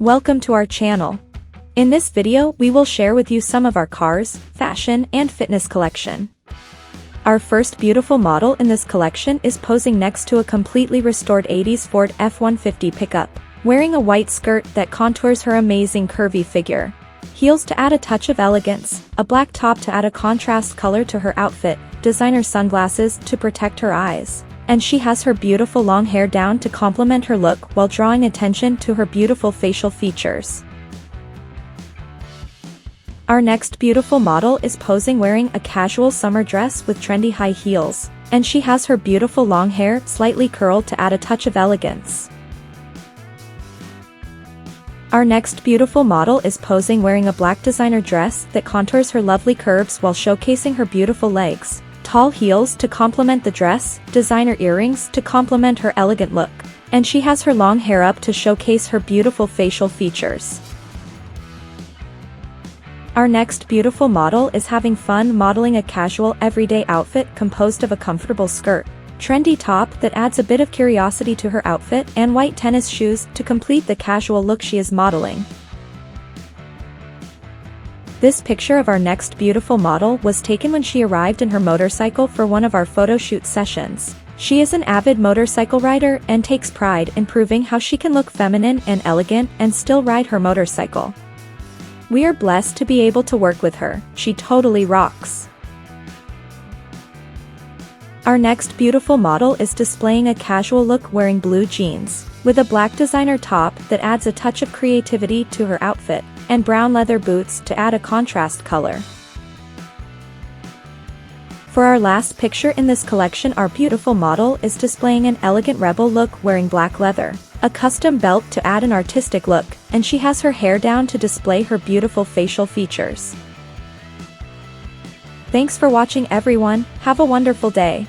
Welcome to our channel. In this video we will share with you some of our cars, fashion, and fitness collection. Our first beautiful model in this collection is posing next to a completely restored 80s Ford F-150 pickup, wearing a white skirt that contours her amazing curvy figure. Heels to add a touch of elegance, a black top to add a contrast color to her outfit, designer sunglasses to protect her eyes. And she has her beautiful long hair down to complement her look while drawing attention to her beautiful facial features. Our next beautiful model is posing wearing a casual summer dress with trendy high heels, and she has her beautiful long hair slightly curled to add a touch of elegance. Our next beautiful model is posing wearing a black designer dress that contours her lovely curves while showcasing her beautiful legs. Tall heels to complement the dress, designer earrings to complement her elegant look, and she has her long hair up to showcase her beautiful facial features. Our next beautiful model is having fun modeling a casual everyday outfit composed of a comfortable skirt, trendy top that adds a bit of curiosity to her outfit, and white tennis shoes to complete the casual look she is modeling. This picture of our next beautiful model was taken when she arrived in her motorcycle for one of our photo shoot sessions. She is an avid motorcycle rider and takes pride in proving how she can look feminine and elegant and still ride her motorcycle. We are blessed to be able to work with her. She totally rocks. Our next beautiful model is displaying a casual look wearing blue jeans, with a black designer top that adds a touch of creativity to her outfit, and brown leather boots to add a contrast color. For our last picture in this collection, our beautiful model is displaying an elegant rebel look wearing black leather, a custom belt to add an artistic look, and she has her hair down to display her beautiful facial features. Thanks for watching everyone, have a wonderful day.